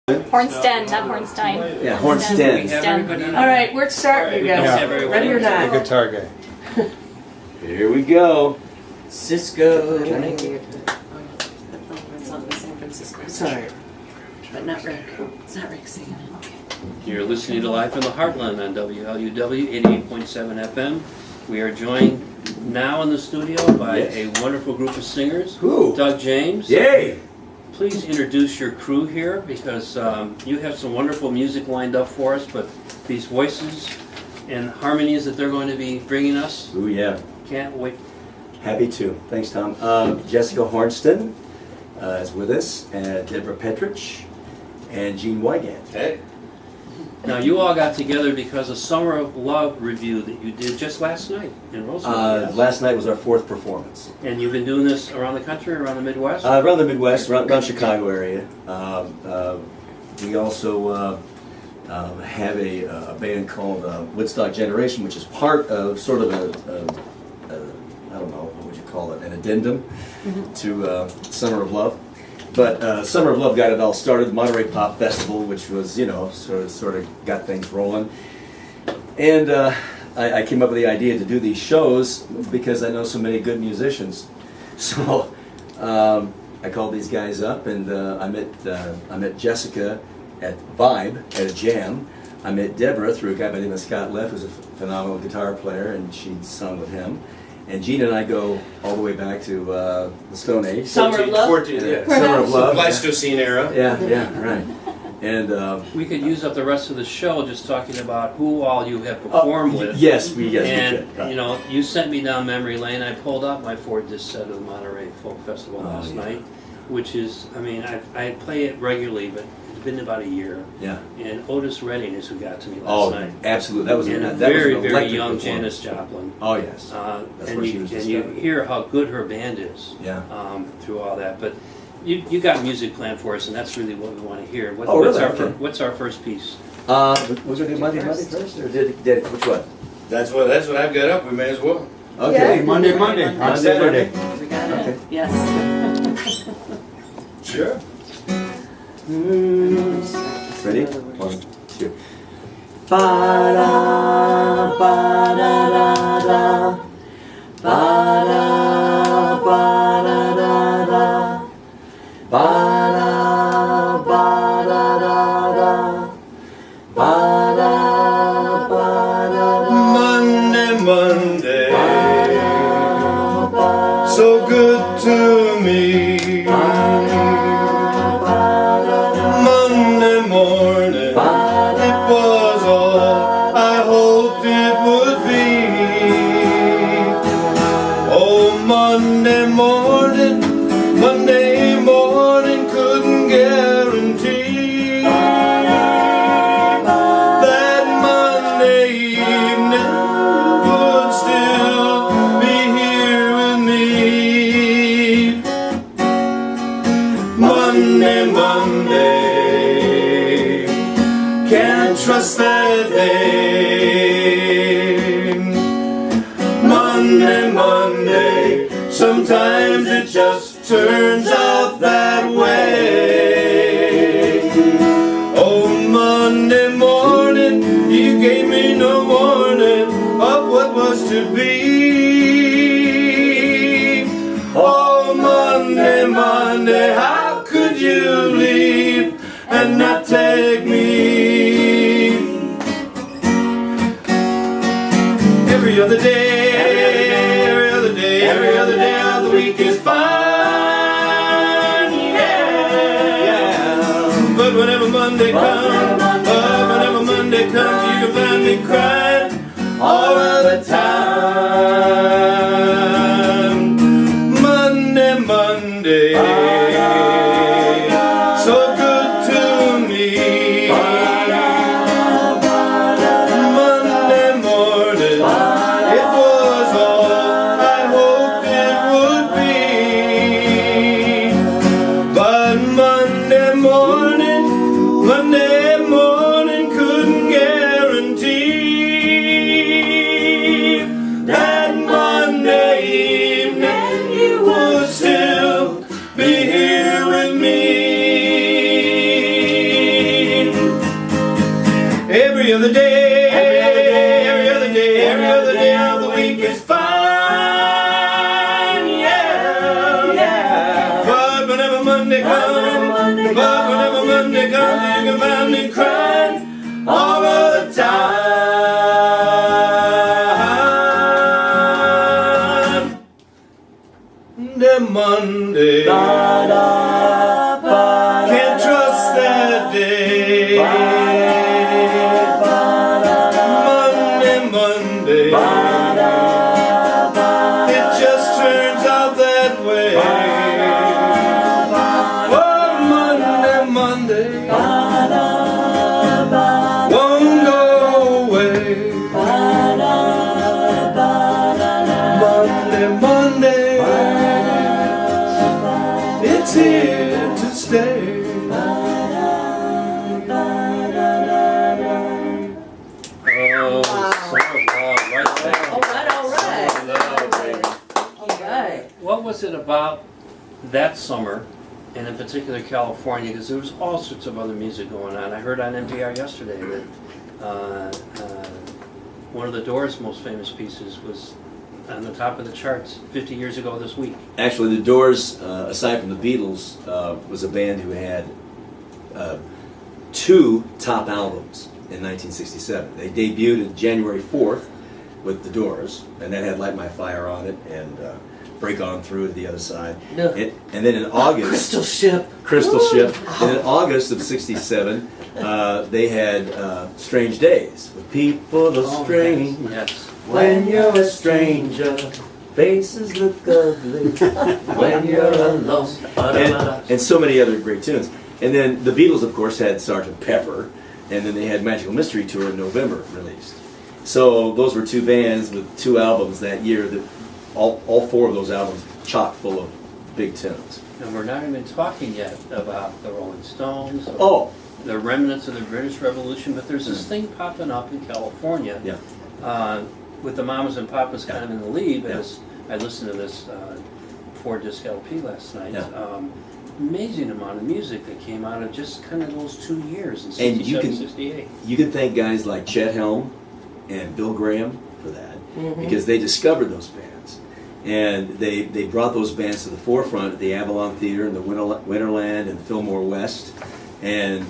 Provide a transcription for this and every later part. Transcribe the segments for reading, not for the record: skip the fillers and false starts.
Hornsten, not Hornstein. Yeah, Hornsten. All right, we're starting, you guys. Ready or not? The guitar guy. Here we go. Cisco. It's on the San Francisco. Sorry. But not Rick. It's not Rick singing it. You're listening to Live from the Heartland on WLUW 88.7 FM. We are joined now in the studio by a wonderful group of singers. Who? Doug James. Yay! Please introduce your crew here because you have some wonderful music lined up for us, but these voices and harmonies that they're going to be bringing us, Ooh, yeah. can't wait. Happy to. Thanks, Tom. Jessica Hornston is with us, and Deborah Petrich, and Gene Wygant. Hey. Now you all got together because of Summer of Love review that you did just last night in Roseville. Yes. Last night was our fourth performance. And you've been doing this around the country, around the Midwest? Around the Midwest, around Chicago area. We also have a band called Woodstock Generation, which is part of sort of a I don't know, what would you call it, an addendum to Summer of Love. But Summer of Love got it all started, the Monterey Pop Festival, which was, you know, sort of got things rolling. And I came up with the idea to do these shows because I know so many good musicians. So I called these guys up, and I met Jessica at Vibe at a jam. I met Deborah through a guy by the name of Scott Leff, who's a phenomenal guitar player, and she'd sung with him. And Gene and I go all the way back to the Stone Age. Summer of Love? 14, yeah. Summer of Love. Pleistocene era. Yeah, right. And we could use up the rest of the show just talking about who all you have performed with. Yes, we And, could. you know, you sent me down memory lane. I pulled out my 4-disc set of the Monterey Folk Festival last night, which is, I mean, I play it regularly, but it's been about a year. Yeah. And Otis Redding is who got to me last night. Absolutely. That was And a that very, was an very electric young performance. Janis Joplin. Oh, yes. That's And where she was you discovered. hear how good her band is Yeah. through all that. But you got music planned for us, and that's really what we want to hear. Oh, really? Okay. What's our first piece? Was it Monday first, or did which one? That's what I've got up. We may as well. Okay. Yeah. Monday on Saturday. We got it? Okay. Yes. Sure. Ready? 1, 2. Ba-da, ba-da-da-da. Ba-da, ba-da-da-da. Ba-da, ba-da-da-da. Ba-da, ba-da-da. Monday, Monday. So good to me. Monday morning. It was all I hoped it would be. Oh, Monday morning. Monday morning couldn't guarantee that Monday evening would still be here with me. Monday, Monday, can't trust that day. Monday, Monday, sometimes it just turns out that way. Oh, Monday morning, you gave me no warning of what was to be. Oh, Monday, Monday, how could you leave and not take me? Every other day, every other day, every other day of the week is fine, yeah. But whenever Monday comes, you can find me crying all of the time. Monday, Monday, so good to me. Monday morning, it was all I hoped it would be. But Monday morning, Every other day, every other day, every other day of the week is fine, yeah. But whenever Monday comes, but whenever Monday comes, you can find me crying all the time. The Monday, can't trust that day. Monday, it just turns out that way. Oh, Monday, won't go away. Monday, it's here to stay. What was it about that summer, and in particular California, because there was all sorts of other music going on. I heard on NPR yesterday that one of the Doors' most famous pieces was on the top of the charts 50 years ago this week. Actually, the Doors, aside from the Beatles, was a band who had 2 top albums in 1967. They debuted January 4th with the Doors, and that had Light My Fire on it, and Break On Through to the Other Side. No. And then in August... Crystal Ship. Crystal Ship. And in August of 67, they had Strange Days. With people are strange. Yes. When you're a stranger, faces look ugly. When you're alone. And so many other great tunes. And then the Beatles, of course, had Sgt. Pepper. And then they had Magical Mystery Tour in November released. So those were 2 bands with 2 albums that year. That all 4 of those albums chock full of big tunes. And we're not even talking yet about the Rolling Stones. Oh. The remnants of the British Revolution, but there's this thing popping up in California. Yeah. With the Mamas and Papas kind of in the lead, Yeah. as I listened to this 4-disc LP last night. Yeah. Amazing amount of music that came out of just kind of those 2 years in And you 67, can- 68. You can thank guys like Chet Helm and Bill Graham for that, because they discovered those bands. And they brought those bands to the forefront at the Avalon Theater and the Winterland and Fillmore West. And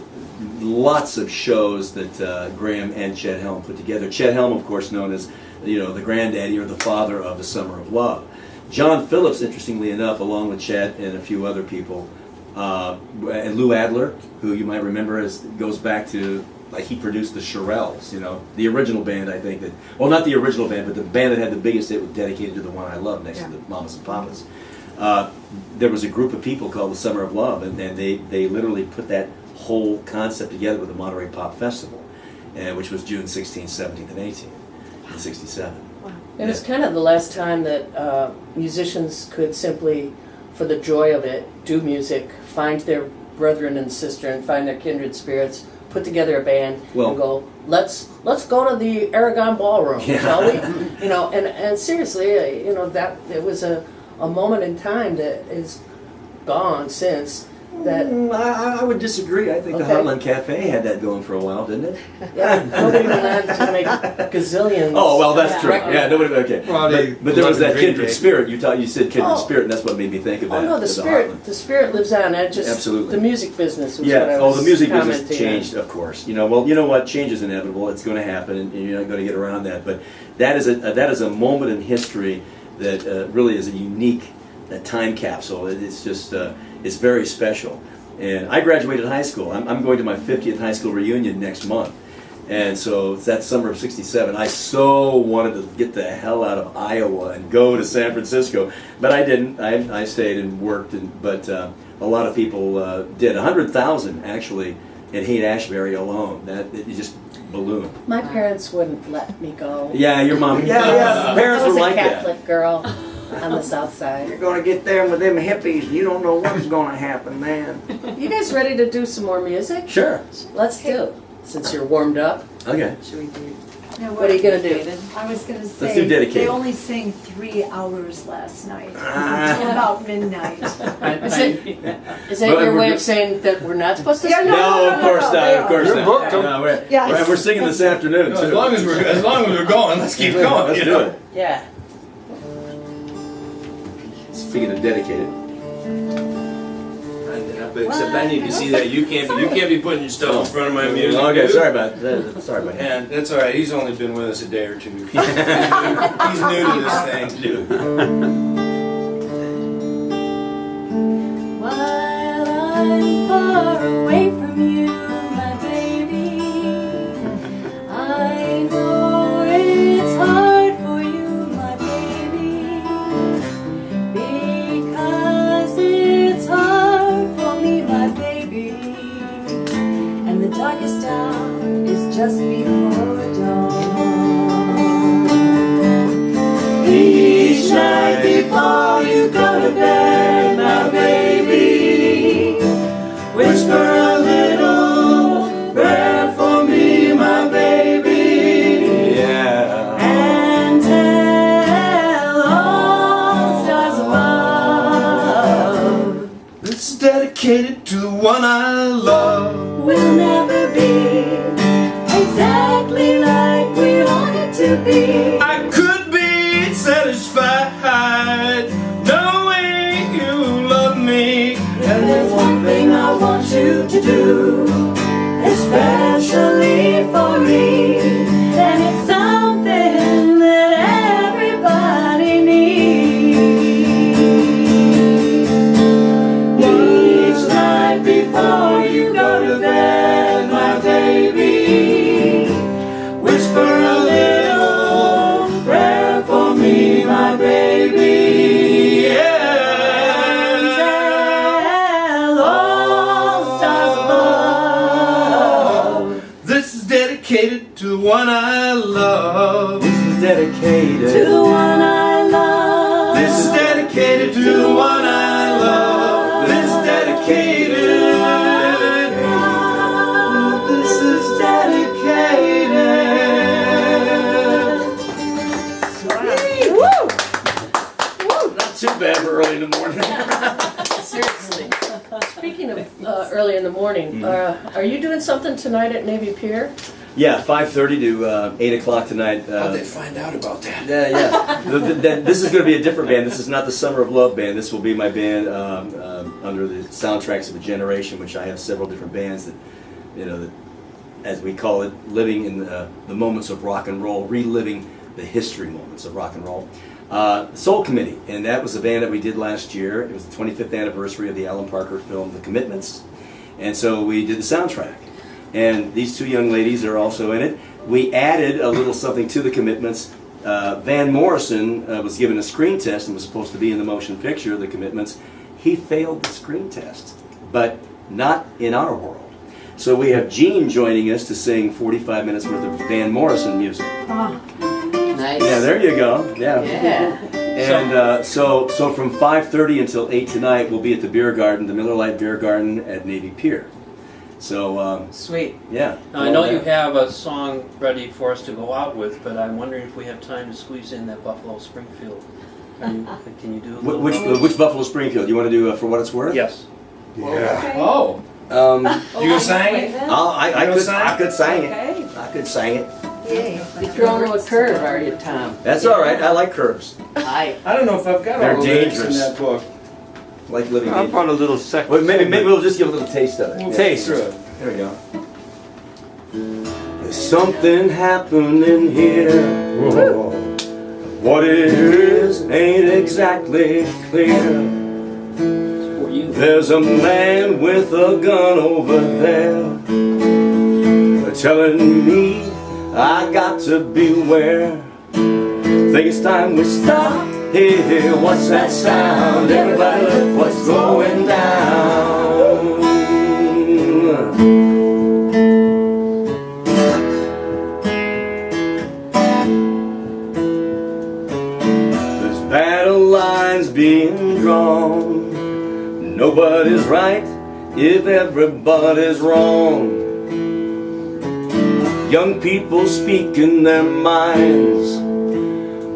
lots of shows that Graham and Chet Helm put together. Chet Helm, of course, known as the granddaddy or the father of the Summer of Love. John Phillips, interestingly enough, along with Chet and a few other people, and Lou Adler, who you might remember goes back to, like, he produced the Shirelles, the original band, I think, well, not the original band, but the band that had the biggest hit was dedicated to the One I Love next to the Mamas and Papas. There was a group of people called the Summer of Love, and they literally put that whole concept together with the Monterey Pop Festival, which was June 16th, 17th, and 18th in 67. It was kind of the last time that musicians could simply, for the joy of it, do music, find their brethren and sister, and find their kindred spirits, put together a band, and go, let's go to the Aragon Ballroom, shall we? And seriously, that it was a moment in time that is gone since. That I would disagree. I think the Heartland Cafe had that going for a while, didn't it? Yeah, nobody wanted to make gazillions. Oh, well, that's true. Yeah, nobody. Okay, Well, but there was that kindred Day. spirit. You said kindred spirit, and that's what made me think of that. Oh no, the spirit lives on. Absolutely. The music business was Yeah. what I was The music business commenting changed, of course. You know what? Change is inevitable. It's going to happen, and you're not going to get around that. But that is a moment in history that really is a unique time capsule. It's just it's very special. And I graduated high school. I'm going to my 50th high school reunion next month. And so it's that summer of 67. I so wanted to get the hell out of Iowa and go to San Francisco. But I didn't. I stayed and worked. But a lot of people did. 100,000 actually in Haight-Ashbury alone. It just ballooned. My parents wouldn't let me go. Yeah, your mom. Yeah. Parents I was were a like Catholic that. girl on the south side. You're gonna get there with them hippies. You don't know what's gonna happen, man. You guys ready to do some more music? Sure. Let's do. Since you're warmed up. Okay. Should we do? Now, What are you gonna do? I was gonna do say, dedicated. they only sang 3 hours last night, Ah. until about midnight. Is it? Is that Well, your we're way good. of saying that we're not supposed to Yeah, sing? No, of course no, not. they Of course are. not. You're booked. No, we're, Yes. we're singing this afternoon No, too. as long as we're going, let's keep going. Let's you do know? it. Yeah. Speaking of dedicated. Except I need to see that you can't be putting your stuff in front of my music. Okay, dude. sorry about that. Sorry about that. And that's all right. He's only been with us a day or two. He's new to this thing. While I'm far away from you, my baby, I know it's hard for you, my baby, because it's hard for me, my baby, and the darkest hour is just before dawn. Each night before you go to bed, my baby, whisper a little prayer for me, my baby, Yeah. and tell all stars above This is dedicated to the one I love. we'll never be exactly like we want it to be. I could be satisfied knowing you love me. And there's one thing I want you to do, especially for me, and it's something that everybody needs. Each night before you go to bed, my baby, whisper a little prayer for me, my baby. Yeah. Tell all stars above This is dedicated to the one I love. This is dedicated. to the one I love. This is dedicated to the one I love. This is dedicated. This is dedicated. Not too bad for early in the morning. Seriously. Speaking of early in the morning, are you doing something tonight at Navy Pier? Yeah, 5:30 to 8 o'clock tonight. How'd they find out about that? Yeah, yeah. This is going to be a different band. This is not the Summer of Love band. This will be my band under the Soundtracks of a Generation, which I have several different bands that, that, as we call it, living in the moments of rock and roll, reliving the history moments of rock and roll. Soul Committee, and that was a band that we did last year. It was the 25th anniversary of the Alan Parker film, The Commitments, and so we did the soundtrack. And these two young ladies are also in it. We added a little something to The Commitments. Van Morrison was given a screen test and was supposed to be in the motion picture, The Commitments. He failed the screen test, but not in our world. So we have Gene joining us to sing 45 minutes worth of Van Morrison music. Nice. Yeah, there you go. Yeah. Yeah. And so from 5:30 until 8 tonight, we'll be at the beer garden, the Miller Lite Beer Garden at Navy Pier. So Sweet. yeah. Now, I know you have a song ready for us to go out with, but I'm wondering if we have time to squeeze in that Buffalo Springfield. Can you do a little Which Buffalo Springfield? You want to do For What It's Worth? Yes. Yeah. Oh. You You gonna sing it? I could sing? I could sing it. Okay. I could sing it. You're throwing them a curve, are you, Tom? That's all right. I like curves. Hi. I don't know if I've got They're all the lyrics in dangerous. that book. I like living. How dangerous. about a little second? Well, maybe we'll just give a little taste of it. We'll Taste. through it. There we go. There's something happening here. What it is ain't exactly clear. For you. There's a man with a gun over there telling me I got to beware. Think it's time we stop. Hey, what's that sound? Everybody look what's going down. There's battle lines being drawn. Nobody's right if everybody's wrong. Young people speaking their minds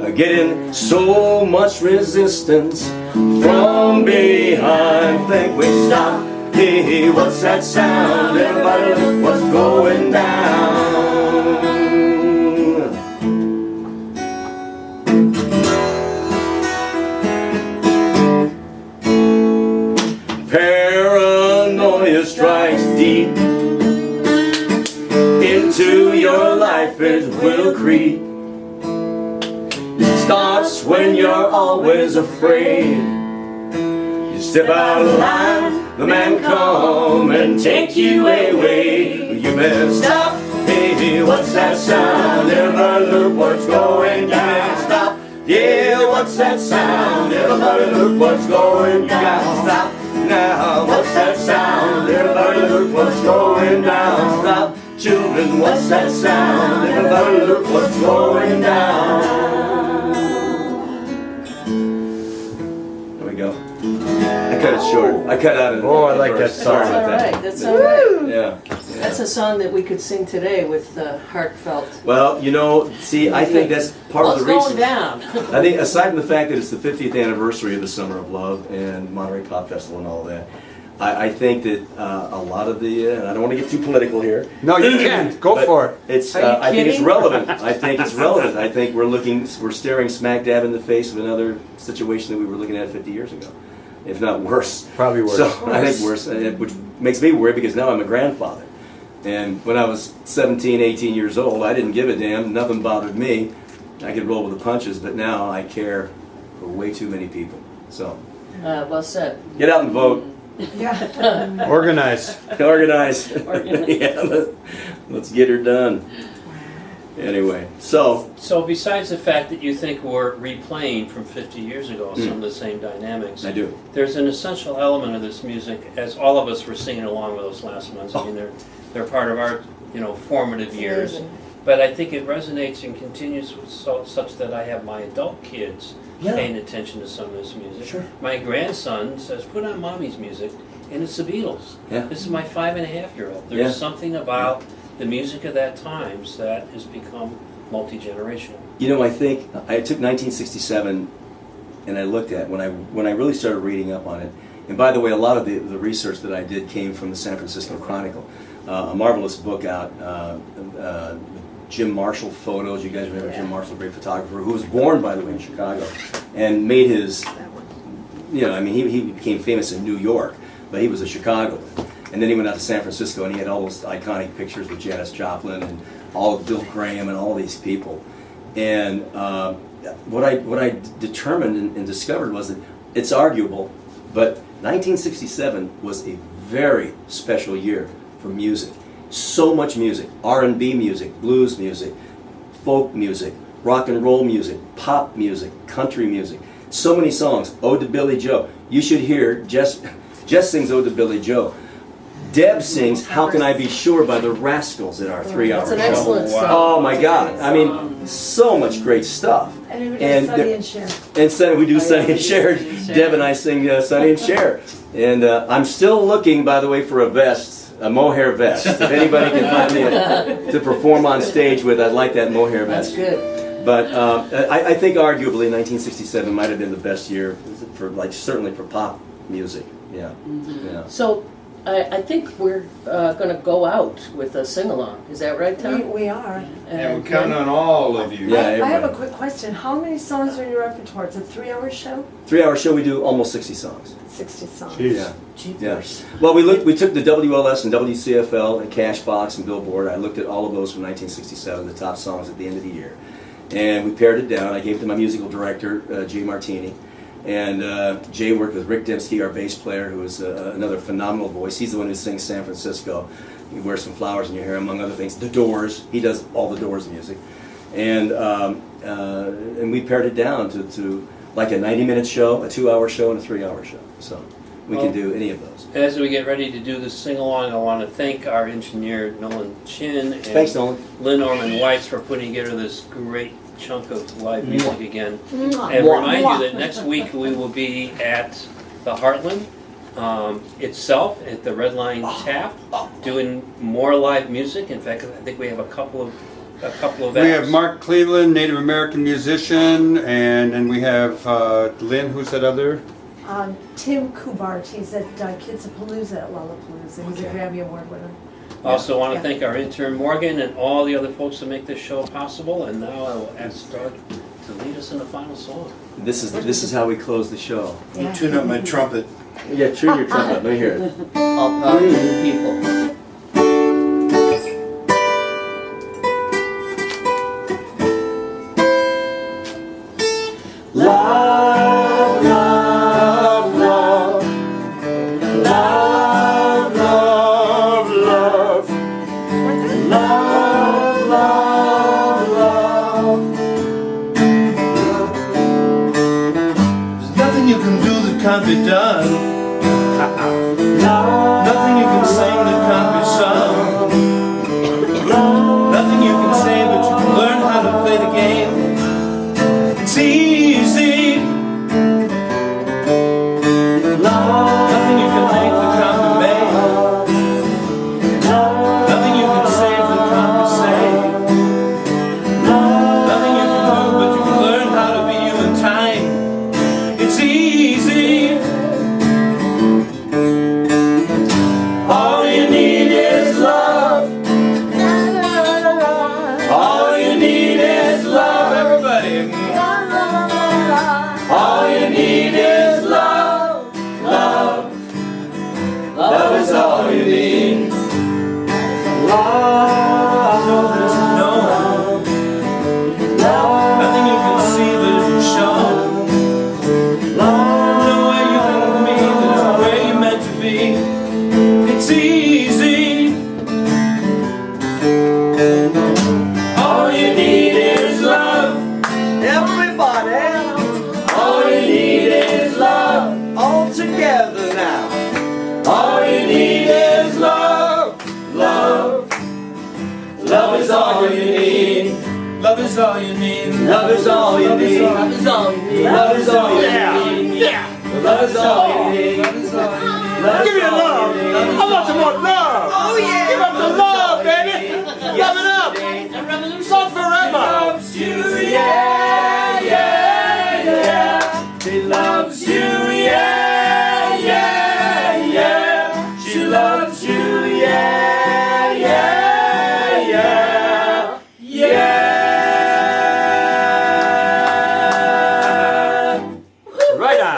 are getting so much resistance from behind. Think we stop. Hey, what's that sound? Everybody look what's going down. Paranoia strikes deep into your life, it will creep. It starts when you're always afraid. You step out of line, the man come and take you away. You better stop. Hey, what's that sound? Everybody look what's going down. Stop. Yeah, what's that sound? Everybody look what's going down. Stop. Now, what's that sound? Everybody look what's going down. Stop. Children, what's that sound? Everybody look what's going down. There we go. I cut it short. I cut out of Oh, I like that song. That's all right. That's all right. Yeah. That's a song that we could sing today with heartfelt. Well, you know, see, I think that's part of the What's reason. going down? I think aside from the fact that it's the 50th anniversary of the Summer of Love and Monterey Pop Festival and all that, I think that a lot of the, and I don't want to get too political here. No, you can't. Go but for it. It's, Are you I think it's kidding? relevant. I think it's relevant. I think we're staring smack dab in the face of another situation that we were looking at 50 years ago, if not worse. Probably worse. So I think worse, which makes me worry because now I'm a grandfather. And when I was 17, 18 years old, I didn't give a damn. Nothing bothered me. I could roll with the punches, but now I care for way too many people. So Well said. get out and vote. Yeah. Organize. Organize. Organize. Yeah, let's get her done. Anyway, so So besides the fact that you think we're replaying from 50 years ago some of the same dynamics, I do. there's an essential element of this music, as all of us were singing along with those last ones. I mean, they're part of our, formative years. But I think it resonates and continues such that I have my adult kids Yeah. paying attention to some of this music. Sure. My grandson says, "Put on mommy's music," and it's the Beatles. Yeah. This is my 5.5-year-old. There's Yeah. something about the music of that times that has become multi-generational. You know, I think I took 1967 and I looked at when I really started reading up on it. And by the way, a lot of the research that I did came from the San Francisco Chronicle, a marvelous book out. Jim Marshall photos. You guys remember Jim Marshall, great photographer, who was born, by the way, in Chicago, and made his. He became famous in New York, but he was a Chicagoan. And then he went out to San Francisco, and he had all those iconic pictures with Janis Joplin and all of Bill Graham and all these people. And what I determined and discovered was that it's arguable, but 1967 was a very special year for music. So much music: R&B music, blues music, folk music, rock and roll music, pop music, country music. So many songs. Ode to Billy Joe. You should hear Jess sings Ode to Billy Joe. Deb sings "How Can I Be Sure" by the Rascals in our 3-hour That's an show. excellent song. Oh my God! I mean, so much great stuff. And we And did Sonny the- and Cher. And Sonny, we do yeah, Sonny we and do Cher. Sonny and Cher. Deb and I sing Sonny and Cher. And I'm still looking, by the way, for a vest, a mohair vest. If anybody can find me to perform on stage with, I'd like that mohair That's vest. good. But I think arguably 1967 might have been the best year for, certainly for pop music. Yeah. Yeah. So I think we're going to go out with a sing-along. Is that right, Tom? We are. And we're counting on all of you. Yeah, I have a everybody. quick question. How many songs are in your repertoire? It's a 3-hour show? 3-hour show, we do almost 60 songs. 60 songs. Jeez. Yeah. Jeepers. Well, we took the WLS and WCFL and Cashbox and Billboard. I looked at all of those from 1967, the top songs at the end of the year. And we pared it down. I gave it to my musical director, Jay Martini. And Jay worked with Rick Dembski, our bass player, who is another phenomenal voice. He's the one who sings San Francisco. You wear some flowers in your hair, among other things. The Doors. He does all the Doors music. And we pared it down to like a 90-minute show, a 2-hour show, and a 3-hour show. So we can do any of those. As we get ready to do this sing-along, I want to thank our engineer, Nolan Chin, and Thanks, Nolan. Lynn Norman Weiss for putting together this great chunk of live music again. Mwah. And remind you that next week we will be at the Heartland itself at the Red Line Tap, doing more live music. In fact, I think we have a couple of We have acts. Mark Cleveland, Native American musician, and then we have Lynn, who's that other? Tim Kubart, he's at Kidsapalooza at Lollapalooza. He's a Okay. Grammy Award winner. Also want to Yeah. thank our intern Morgan and all the other folks that make this show possible. And now I will ask Doug to lead us in the final song. This is how we close the show. Yeah. Tune up my trumpet. Yeah, tune your trumpet. Let me hear it. All power to the people. Love, love, love. Love, love, love. Love, love, love. There's nothing you can do that can't be done. Nothing you can sing that can't be sung. Nothing you can say, but you can learn how to play the game. It's easy. Nothing you can make that can't be made. Nothing you can save that can't be saved. Nothing you can do, but you can learn how to be you in time. It's easy. All you need is love. All you need is love, everybody. All you need is love. Love. Love is all you need. Love. No. Nothing you can see that isn't shown. No way you can be that isn't where you're meant to be. It's easy. All you need is love. Everybody, All you need is love. all together now. All you need is love. Love. Love is all you need. Love is all you need. Love is all you need. Love is all you need. Love is all you need. Yeah. Love is all you need. Love is all you need. Love Give is me all love. you need. I want some